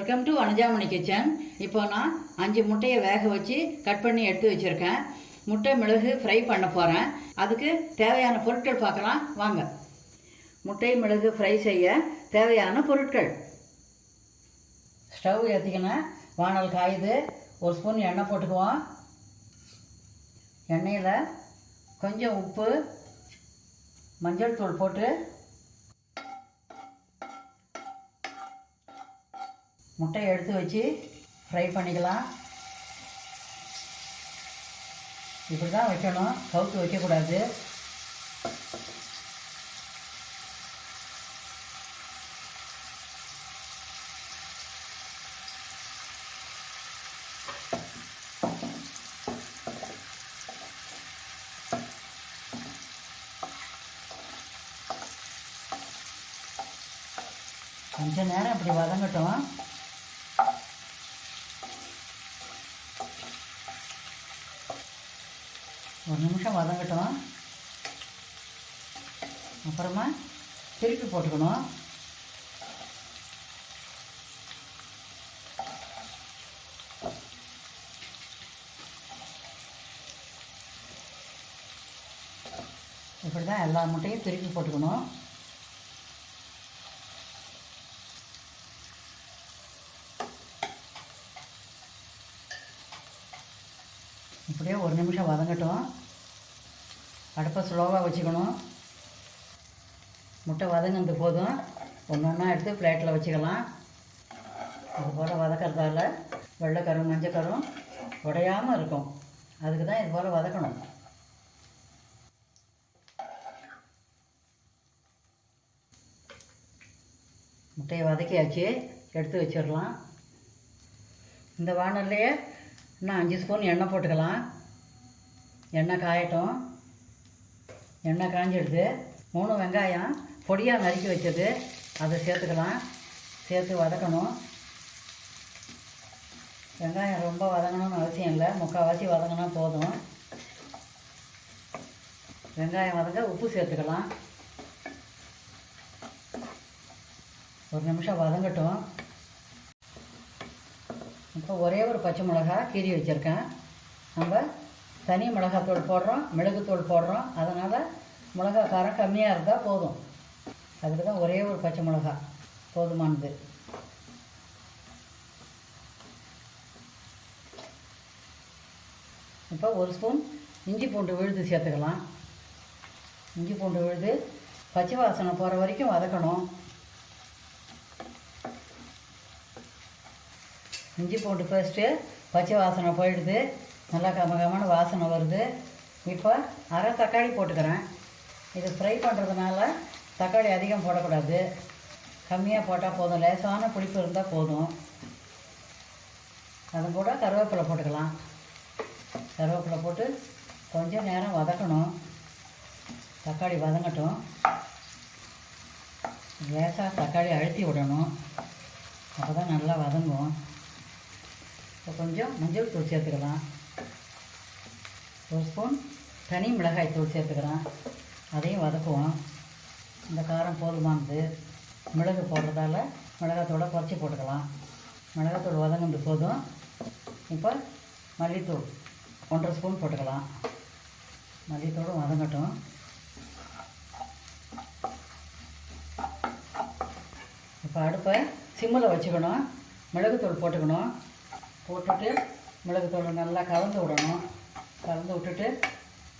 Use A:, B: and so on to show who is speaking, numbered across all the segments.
A: Welcome to Vanajamani kitchen. இப்போ நான் 5 முட்டையை வேக வச்சு கட் பண்ணி எடுத்து வச்சுருக்கேன். முட்டை மிளகு ஃப்ரை பண்ண போகிறேன். அதுக்கு தேவையான பொருட்கள் பார்க்கலாம் வாங்க. முட்டை மிளகு ஃப்ரை செய்ய தேவையான பொருட்கள்: ஸ்டவ் ஏற்றிக்கணும், வானல் காயுது, 1 ஸ்பூன் எண்ணெய் போட்டுக்குவோம். எண்ணெயில் கொஞ்சம் உப்பு, மஞ்சள் தூள் போட்டு முட்டையை எடுத்து வச்சு ஃப்ரை பண்ணிக்கலாம். இப்படி தான் வைக்கணும், கவுத்து வைக்கக்கூடாது. கொஞ்ச நேரம் இப்படி வதங்கட்டும். ஒரு நிமிஷம் வதங்கட்டும். அப்புறமா திருப்பி போட்டுக்கணும். இப்படி தான் எல்லா முட்டையும் திருப்பி போட்டுக்கணும். இப்படியே ஒரு நிமிஷம் வதங்கட்டும். அடுப்பை ஸ்லோவாக வச்சுக்கணும். முட்டை வதங்கினது போதும். ஒன்று ஒன்றா எடுத்து பிளேட்டில் வச்சுக்கலாம். அதுபோல் வதக்கிறதால வெள்ளைக்கரும் மஞ்சக்கரும் உடையாமல் இருக்கும். அதுக்கு தான் இது போல் வதக்கணும். முட்டையை வதக்கியாச்சு, எடுத்து வச்சிடலாம். இந்த வானல்லையே இன்னும் 5 ஸ்பூன் எண்ணெய் போட்டுக்கலாம். எண்ணெய் காயட்டும். எண்ணெய் காஞ்சிடுது. 3 வெங்காயம் பொடியாக நறுக்கி வச்சது, அதை சேர்த்துக்கலாம். சேர்த்து வதக்கணும். வெங்காயம் ரொம்ப வதங்கணும்னு அவசியம் இல்லை, முக்கால்வாசி வதங்கினா போதும். வெங்காயம் வதங்க உப்பு சேர்த்துக்கலாம். ஒரு நிமிஷம் வதங்கட்டும். இப்போ ஒரே ஒரு பச்சை மிளகா கீறி வச்சுருக்கேன். நம்ம தனி மிளகாத்தூள் போடுறோம், மிளகுத்தூள் போடுறோம். அதனால் மிளகா காரம் கம்மியாக இருந்தால் போதும். அதுக்கு தான் ஒரே ஒரு பச்சை மிளகா போதுமானது. இப்போ 1 ஸ்பூன் இஞ்சி பூண்டு விழுது சேர்த்துக்கலாம். இஞ்சி பூண்டு விழுது பச்சை வாசனை போகிற வரைக்கும் வதக்கணும். இஞ்சி பூண்டு பேஸ்ட்டு பச்சை வாசனை போயிடுது, நல்லா கமகமான வாசனை வருது. இப்போ அரை தக்காளி போட்டுக்கிறேன். இது ஃப்ரை பண்ணுறதுனால தக்காளி அதிகம் போடக்கூடாது, கம்மியாக போட்டால் போதும். லேசான புளிப்பு இருந்தால் போதும். அது கூட கருவேப்பிலை போட்டுக்கலாம். கருவேப்பிலை போட்டு கொஞ்சம் நேரம் வதக்கணும். தக்காளி வதங்கட்டும். லேசாக தக்காளி அழுத்தி விடணும், அப்போ தான் நல்லா வதங்கும். இப்போ கொஞ்சம் மஞ்சள் தூள் சேர்த்துக்கலாம். 1 ஸ்பூன் தனி மிளகாய் தூள் சேர்த்துக்கிறேன். அதையும் வதக்குவோம். இந்த காரம் போதுமானது. மிளகு போடுறதால மிளகாத்தூளை குறைச்சி போட்டுக்கலாம். மிளகாத்தூள் வதங்கினது போதும். இப்போ மல்லித்தூள் 1.5 ஸ்பூன் போட்டுக்கலாம். மல்லித்தூளும் வதங்கட்டும். இப்போ அடுப்பை சிம்மில் வச்சுக்கணும். மிளகுத்தூள் போட்டுக்கணும். போட்டுட்டு மிளகுத்தூளை நல்லா கலந்து விடணும். கலந்து விட்டுட்டு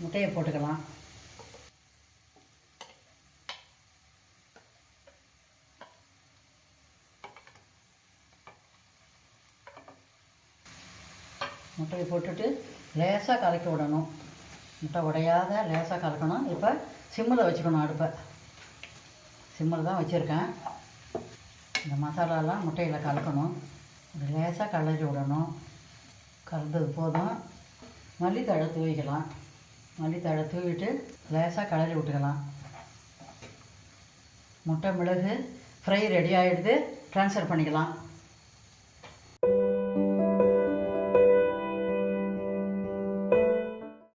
A: முட்டையை போட்டுக்கலாம். முட்டையை போட்டுட்டு லேசாக கலக்கி விடணும். முட்டை உடையாத லேசாக கலக்கணும். இப்போ சிம்மில் வச்சுக்கணும். அடுப்பை சிம்மில் தான் வச்சுருக்கேன். இந்த மசாலாலாம் முட்டையில் கலக்கணும். லேசாக கலரி விடணும். கலந்தது போதும். மல்லித்தழை தூவிக்கலாம். மல்லித்தழை தூவிட்டு லேசாக கலரி விட்டுக்கலாம். முட்டை மிளகு ஃப்ரை ரெடி ஆகிடுது. ட்ரான்ஸ்ஃபர் பண்ணிக்கலாம்.